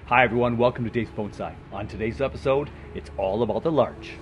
Hi everyone, welcome to Dave's Bonsai. On today's episode, it's all about the larch.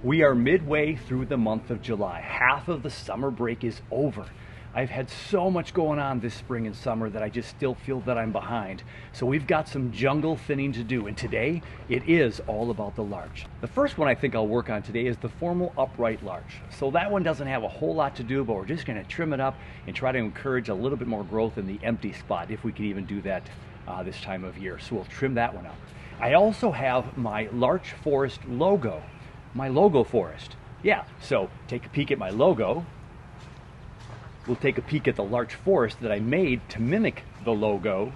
We are midway through the month of July. Half of the summer break is over. I've had so much going on this spring and summer that I just still feel that I'm behind. So we've got some jungle thinning to do, and today it is all about the larch. The first one I think I'll work on today is the formal upright larch. So that one doesn't have a whole lot to do, but we're just going to trim it up and try to encourage a little bit more growth in the empty spot, if we can even do that this time of year. So we'll trim that one up. I also have my Larch Forest logo, my logo forest. Yeah, so take a peek at my logo. We'll take a peek at the larch forest that I made to mimic the logo,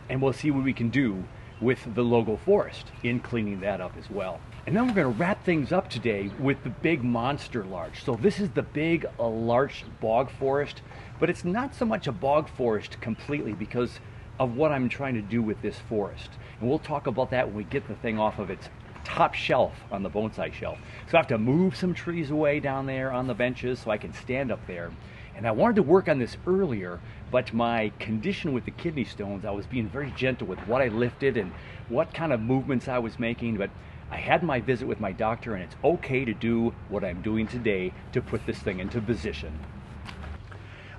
and we'll see what we can do with the logo forest in cleaning that up as well. And then we're going to wrap things up today with the big monster larch. So this is the big larch bog forest, but it's not so much a bog forest completely because of what I'm trying to do with this forest. And we'll talk about that when we get the thing off of its top shelf on the bonsai shelf. So I have to move some trees away down there on the benches so I can stand up there. And I wanted to work on this earlier, but my condition with the kidney stones, I was being very gentle with what I lifted and what kind of movements I was making. But I had my visit with my doctor, and it's okay to do what I'm doing today to put this thing into position.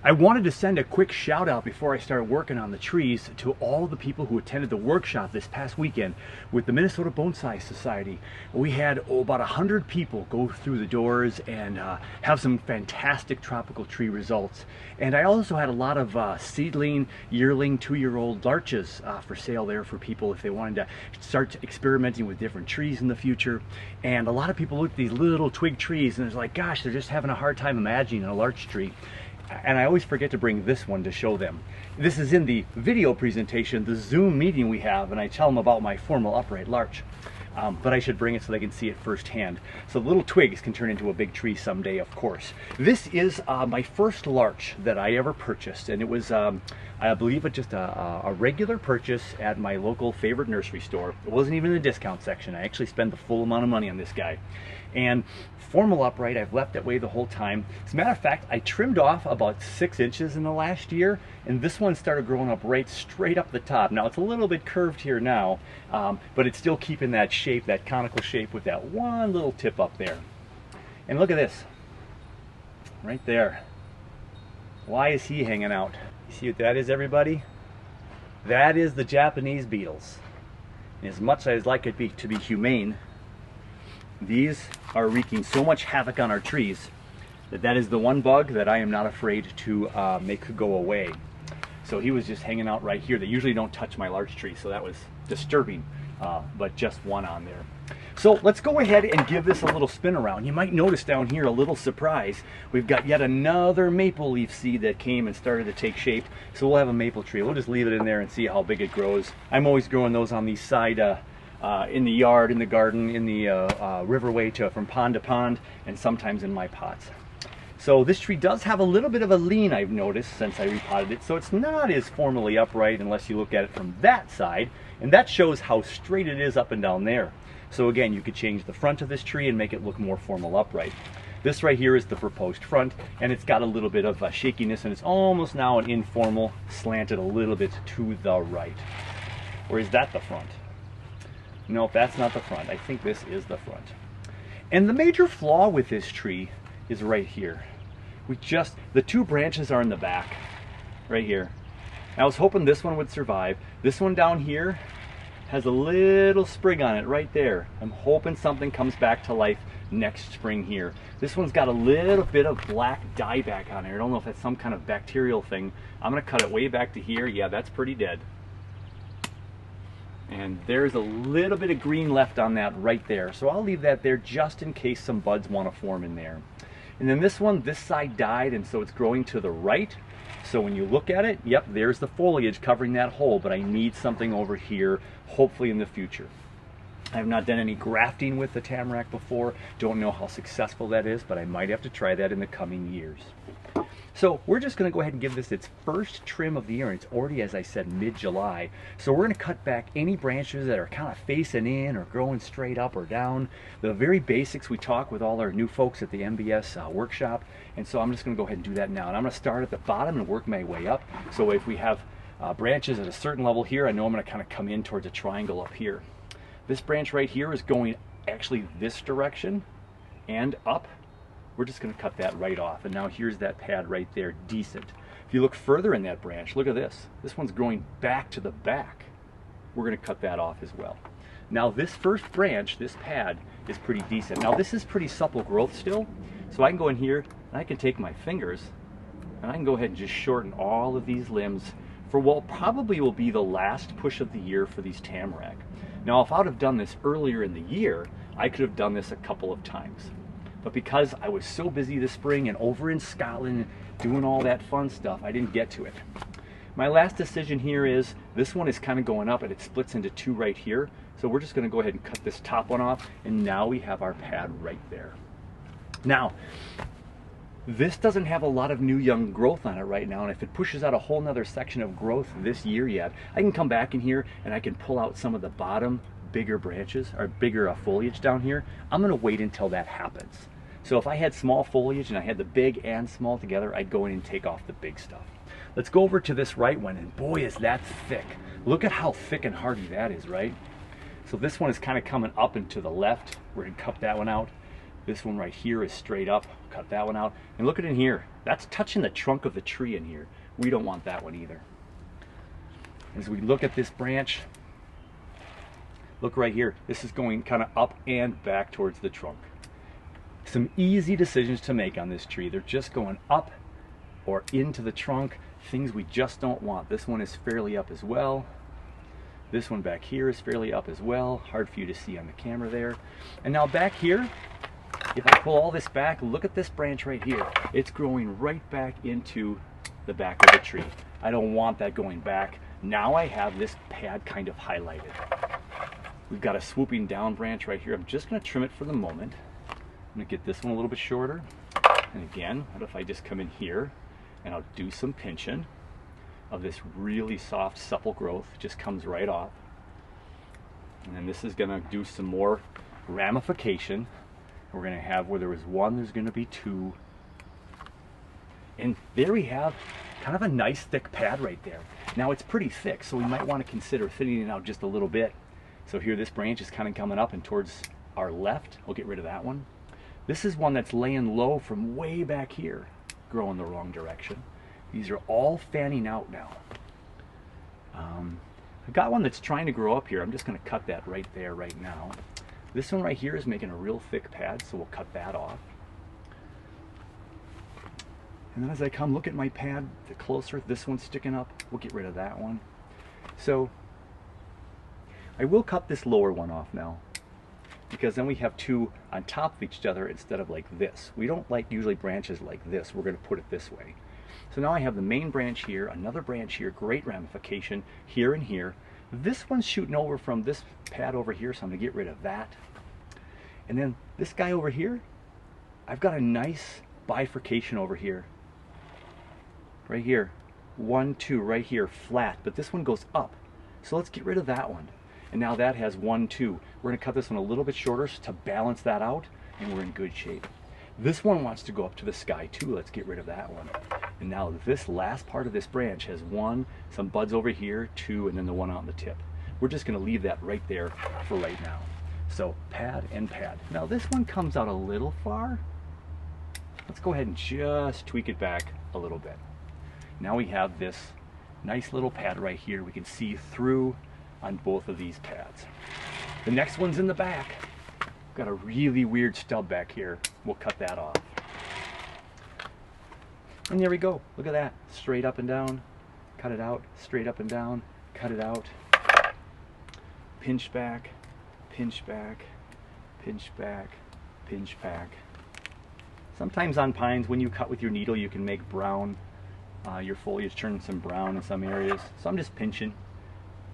I wanted to send a quick shout out before I start working on the trees to all the people who attended the workshop this past weekend with the Minnesota Bonsai Society. We had about 100 people go through the doors and have some fantastic tropical tree results. And I also had a lot of seedling, yearling, 2-year-old larches for sale there for people if they wanted to start experimenting with different trees in the future. And a lot of people looked at these little twig trees and it's like, gosh, they're just having a hard time imagining a larch tree. And I always forget to bring this one to show them. This is in the video presentation, the Zoom meeting we have, and I tell them about my formal upright larch. But I should bring it so they can see it firsthand. So little twigs can turn into a big tree someday, of course. This is my first larch that I ever purchased, and it was, I believe, just a regular purchase at my local favorite nursery store. It wasn't even in the discount section. I actually spent the full amount of money on this guy. And formal upright, I've left that way the whole time. As a matter of fact, I trimmed off about 6 inches in the last year, and this one started growing up right straight up the top. Now it's a little bit curved here now, but it's still keeping that shape, that conical shape with that one little tip up there. And look at this, right there. Why is he hanging out? You see what that is, everybody? That is the Japanese beetles. And as much as I'd like it to be humane, these are wreaking so much havoc on our trees that is the one bug that I am not afraid to make go away. So he was just hanging out right here. They usually don't touch my larch tree, so that was disturbing, but just one on there. So let's go ahead and give this a little spin around. You might notice down here a little surprise. We've got yet another maple leaf seed that came and started to take shape. So we'll have a maple tree. We'll just leave it in there and see how big it grows. I'm always growing those on the side in the yard, in the garden, in the riverway from pond to pond, and sometimes in my pots. So this tree does have a little bit of a lean, I've noticed, since I repotted it. So it's not as formally upright unless you look at it from that side, and that shows how straight it is up and down there. So again, you could change the front of this tree and make it look more formal upright. This right here is the proposed front, and it's got a little bit of shakiness, and it's almost now an informal, slanted a little bit to the right. Or is that the front? Nope, that's not the front. I think this is the front. And the major flaw with this tree is right here. The 2 branches are in the back, right here. I was hoping this one would survive. This one down here has a little sprig on it right there. I'm hoping something comes back to life next spring here. This one's got a little bit of black dieback on it. I don't know if that's some kind of bacterial thing. I'm gonna cut it way back to here. Yeah, that's pretty dead. And there's a little bit of green left on that right there. So I'll leave that there just in case some buds want to form in there. And then this one, this side died, and so it's growing to the right. So when you look at it, yep, there's the foliage covering that hole, but I need something over here, hopefully in the future. I have not done any grafting with the tamarack before. Don't know how successful that is, but I might have to try that in the coming years. So we're just going to go ahead and give this its first trim of the year. It's already, as I said, mid-July. So we're going to cut back any branches that are kind of facing in or growing straight up or down. The very basics we talk with all our new folks at the MBS workshop. And so I'm just going to go ahead and do that now. And I'm going to start at the bottom and work my way up. So if we have branches at a certain level here, I know I'm going to kind of come in towards a triangle up here. This branch right here is going actually this direction and up. We're just going to cut that right off. And now here's that pad right there, decent. If you look further in that branch, look at this. This one's growing back to the back. We're going to cut that off as well. Now this first branch, this pad, is pretty decent. Now this is pretty supple growth still. So I can go in here and I can take my fingers and I can go ahead and just shorten all of these limbs for what probably will be the last push of the year for these tamarack. Now if I would have done this earlier in the year, I could have done this a couple of times. But because I was so busy this spring and over in Scotland doing all that fun stuff, I didn't get to it. My last decision here is this one is kind of going up and it splits into two right here. So we're just going to go ahead and cut this top one off, and now we have our pad right there. Now, this doesn't have a lot of new young growth on it right now, and if it pushes out a whole nother section of growth this year yet, I can come back in here and I can pull out some of the bottom bigger branches or bigger foliage down here. I'm going to wait until that happens. So if I had small foliage and I had the big and small together, I'd go in and take off the big stuff. Let's go over to this right one, and boy is that thick. Look at how thick and hardy that is, right? So this one is kind of coming up and to the left. We're going to cut that one out. This one right here is straight up. Cut that one out. And look at it in here. That's touching the trunk of the tree in here. We don't want that one either. As we look at this branch, look right here. This is going kind of up and back towards the trunk. Some easy decisions to make on this tree. They're just going up or into the trunk, things we just don't want. This one is fairly up as well. This one back here is fairly up as well. Hard for you to see on the camera there. And now back here, if I pull all this back, look at this branch right here. It's growing right back into the back of the tree. I don't want that going back. Now I have this pad kind of highlighted. We've got a swooping down branch right here. I'm just going to trim it for the moment. I'm going to get this one a little bit shorter. And again, what if I just come in here and I'll do some pinching of this really soft, supple growth. It just comes right off. And then this is going to do some more ramification. We're going to have, where there was one, there's going to be two. And there we have kind of a nice thick pad right there. Now it's pretty thick, so we might want to consider thinning it out just a little bit. So here this branch is kind of coming up and towards our left. We'll get rid of that one. This is one that's laying low from way back here, growing the wrong direction. These are all fanning out now. I've got one that's trying to grow up here. I'm just going to cut that right there right now. This one right here is making a real thick pad, so we'll cut that off. And then as I come look at my pad, the closer this one's sticking up, we'll get rid of that one. So I will cut this lower one off now, because then we have two on top of each other instead of like this. We don't like usually branches like this. We're going to put it this way. So now I have the main branch here, another branch here, great ramification here and here. This one's shooting over from this pad over here, so I'm going to get rid of that. And then this guy over here, I've got a nice bifurcation over here. Right here. 1, 2, right here, flat. But this one goes up. So let's get rid of that one. And now that has 1, 2. We're going to cut this one a little bit shorter to balance that out, and we're in good shape. This one wants to go up to the sky too. Let's get rid of that one. And now this last part of this branch has 1, some buds over here, 2, and then the one out on the tip. We're just going to leave that right there for right now. So pad and pad. Now this one comes out a little far. Let's go ahead and just tweak it back a little bit. Now we have this nice little pad right here. We can see through on both of these pads. The next one's in the back. Got a really weird stub back here. We'll cut that off. And there we go. Look at that. Straight up and down. Cut it out. Straight up and down. Cut it out. Pinch back. Pinch back. Pinch back. Pinch back. Sometimes on pines, when you cut with your needle, you can make brown. Your foliage turns some brown in some areas. So I'm just pinching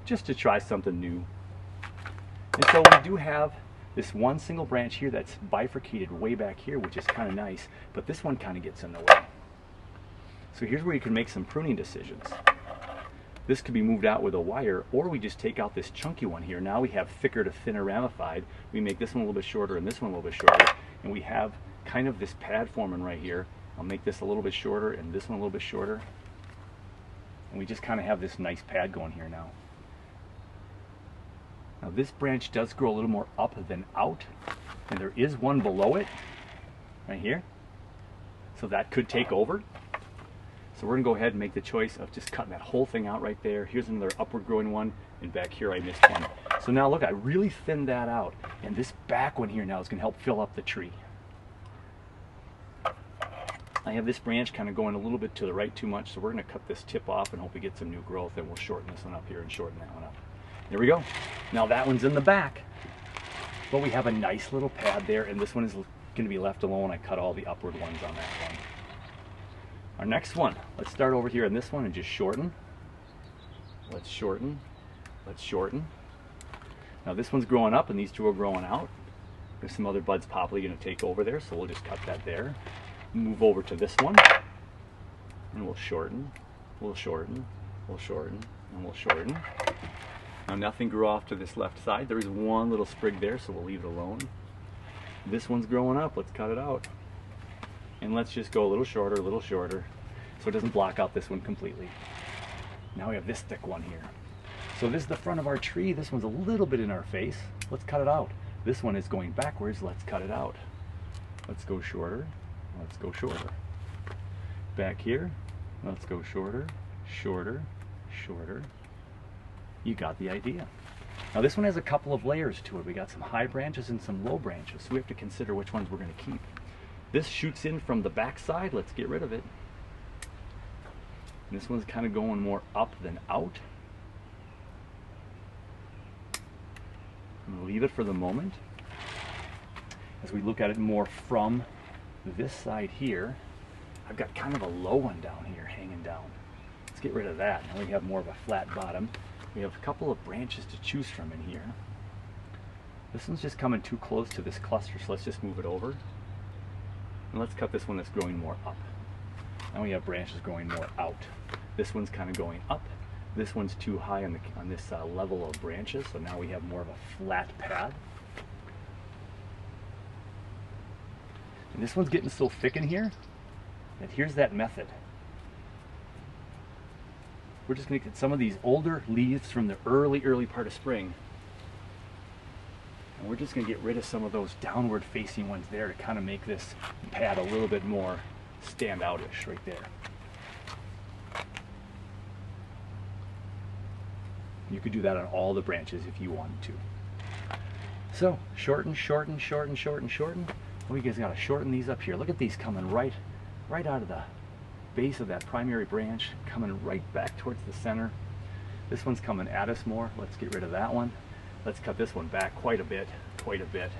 just to try something new. And so we do have this one single branch here that's bifurcated way back here, which is kind of nice, but this one kind of gets in the way. So here's where you can make some pruning decisions. This could be moved out with a wire, or we just take out this chunky one here. Now we have thicker to thinner ramified. We make this one a little bit shorter and this one a little bit shorter, and we have kind of this pad forming right here. I'll make this a little bit shorter and this one a little bit shorter. And we just kind of have this nice pad going here now. Now this branch does grow a little more up than out, and there is one below it, right here. So that could take over. So we're gonna go ahead and make the choice of just cutting that whole thing out right there. Here's another upward growing one, and back here I missed one. So now look, I really thinned that out, and this back one here now is gonna help fill up the tree. I have this branch kind of going a little bit to the right too much, so we're gonna cut this tip off and hope we get some new growth, and we'll shorten this one up here and shorten that one up. There we go. Now that one's in the back, but we have a nice little pad there, and this one is gonna be left alone. I cut all the upward ones on that one. Our next one, let's start over here on this one and just shorten. Let's shorten, let's shorten. Now this one's growing up and these two are growing out. There's some other buds probably gonna take over there, so we'll just cut that there. Move over to this one, and we'll shorten, we'll shorten, we'll shorten, and we'll shorten. Now nothing grew off to this left side. There is one little sprig there, so we'll leave it alone. This one's growing up, let's cut it out. And let's just go a little shorter, so it doesn't block out this one completely. Now we have this thick one here. So this is the front of our tree. This one's a little bit in our face. Let's cut it out. This one is going backwards. Let's cut it out. Let's go shorter. Let's go shorter. Back here, let's go shorter, shorter, shorter. You got the idea. Now this one has a couple of layers to it. We got some high branches and some low branches, so we have to consider which ones we're going to keep. This shoots in from the back side. Let's get rid of it. And this one's kind of going more up than out. I'm going to leave it for the moment. As we look at it more from this side here, I've got kind of a low one down here hanging down. Let's get rid of that. Now we have more of a flat bottom. We have a couple of branches to choose from in here. This one's just coming too close to this cluster, so let's just move it over. And let's cut this one that's growing more up. Now we have branches growing more out. This one's kind of going up. This one's too high on this level of branches, so now we have more of a flat pad. And this one's getting so thick in here that here's that method. We're just going to get some of these older leaves from the early part of spring, and we're just going to get rid of some of those downward facing ones there to kind of make this pad a little bit more standoutish right there. You could do that on all the branches if you wanted to. So shorten, shorten, shorten, shorten, shorten. Well, you guys got to shorten these up here. Look at these coming right out of the base of that primary branch, coming right back towards the center. This one's coming at us more. Let's get rid of that one. Let's cut this one back quite a bit, quite a bit.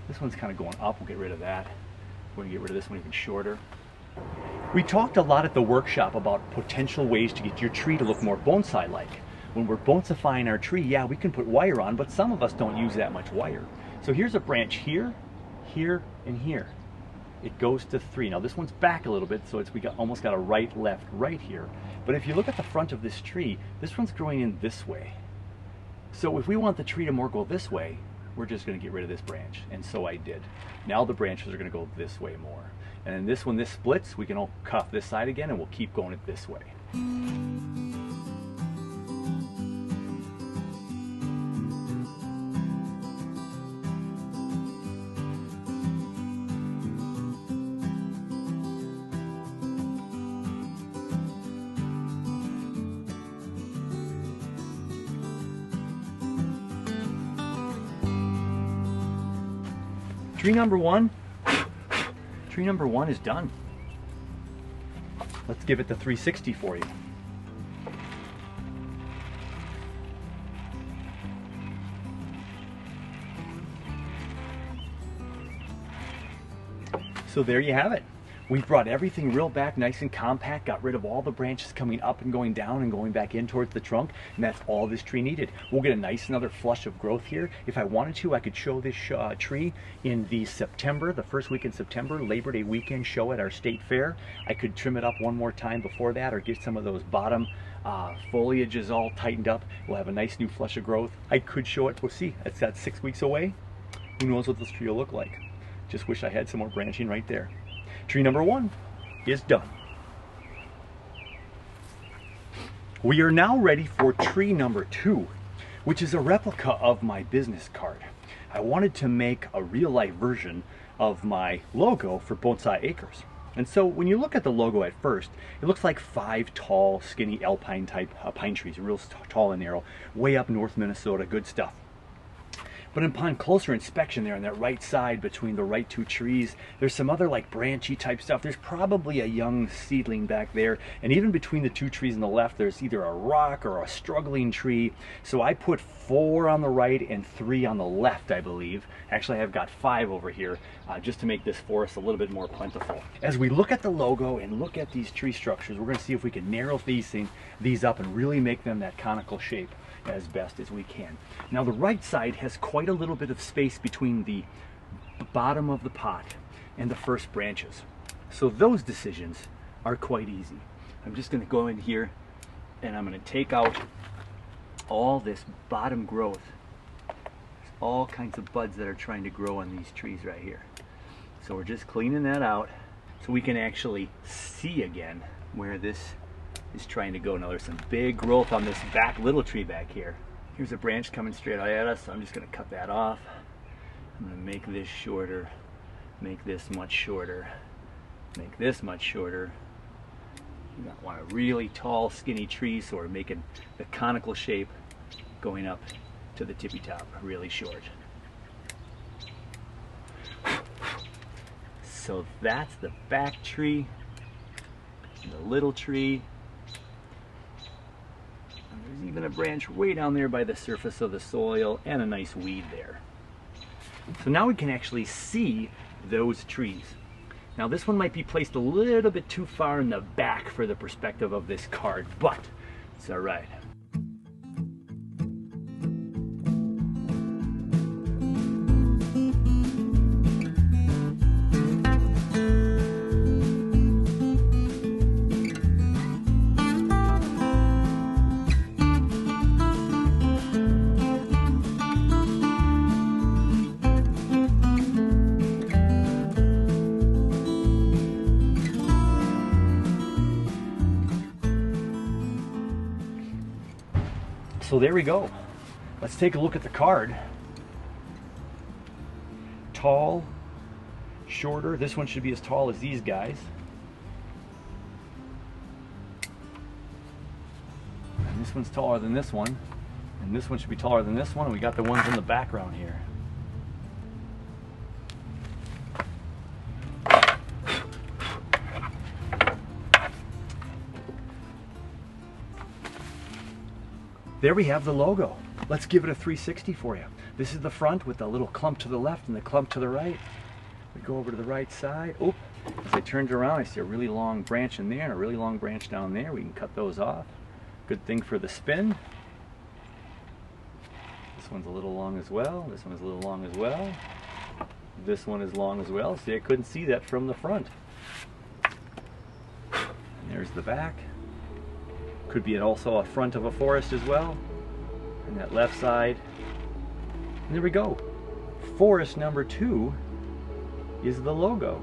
This one's kind of going up. We'll get rid of that. We're going to get rid of this one even shorter. We talked a lot at the workshop about potential ways to get your tree to look more bonsai-like. When we're bonsifying our tree, yeah, we can put wire on, but some of us don't use that much wire. So here's a branch here, here, and here. It goes to 3. Now this one's back a little bit, so we almost got a right, left, right here. But if you look at the front of this tree, this one's growing in this way. So if we want the tree to more go this way, we're just going to get rid of this branch, and so I did. Now the branches are going to go this way more. And then this one, this splits, we can all cut off this side again, and we'll keep going it this way. Tree number one is done. Let's give it the 360 for you. So there you have it. We've brought everything real back nice and compact, got rid of all the branches coming up and going down and going back in towards the trunk, and that's all this tree needed. We'll get a nice another flush of growth here. If I wanted to, I could show this tree in the first week in September, Labor Day weekend show at our state fair. I could trim it up one more time before that, or get some of those bottom foliage is all tightened up. We'll have a nice new flush of growth. I could show it. We'll see. It's at 6 weeks away. Who knows what this tree will look like. Just wish I had some more branching right there. Tree number 1 is done. We are now ready for tree number 2, which is a replica of my business card. I wanted to make a real-life version of my logo for Bonsai Acres. And so when you look at the logo at first, it looks like 5 tall, skinny alpine type pine trees, real tall and narrow, way up north Minnesota, good stuff. But upon closer inspection there on that right side between the right 2 trees, there's some other like branchy type stuff. There's probably a young seedling back there. And even between the 2 trees on the left, there's either a rock or a struggling tree. So I put 4 on the right and 3 on the left, I believe. Actually, I've got 5 over here just to make this forest a little bit more plentiful. As we look at the logo and look at these tree structures, we're going to see if we can narrow these up and really make them that conical shape as best as we can. Now the right side has quite a little bit of space between the bottom of the pot and the first branches. So those decisions are quite easy. I'm just going to go in here and I'm going to take out all this bottom growth. There's all kinds of buds that are trying to grow on these trees right here. So we're just cleaning that out so we can actually see again where this is trying to go. Now there's some big growth on this little tree back here. Here's a branch coming straight at us, so I'm just going to cut that off. I'm going to make this shorter, make this much shorter, make this much shorter. You don't want a really tall, skinny tree, so we're making the conical shape going up to the tippy top, really short. So that's the back tree, the little tree. There's even a branch way down there by the surface of the soil and a nice weed there. So now we can actually see those trees. Now this one might be placed a little bit too far in the back for the perspective of this card, but it's all right. So there we go. Let's take a look at the card. Tall, shorter. This one should be as tall as these guys. And this one's taller than this one. And this one should be taller than this one. And we got the ones in the background here. There we have the logo. Let's give it a 360 for you. This is the front with the little clump to the left and the clump to the right. We go over to the right side. Oop, as I turned around, I see a really long branch in there and a really long branch down there. We can cut those off. Good thing for the spin. This one's a little long as well. This one's a little long as well. This one is long as well. See, I couldn't see that from the front. And there's the back. Could be also a front of a forest as well. And that left side. And there we go. Forest number 2 is the logo.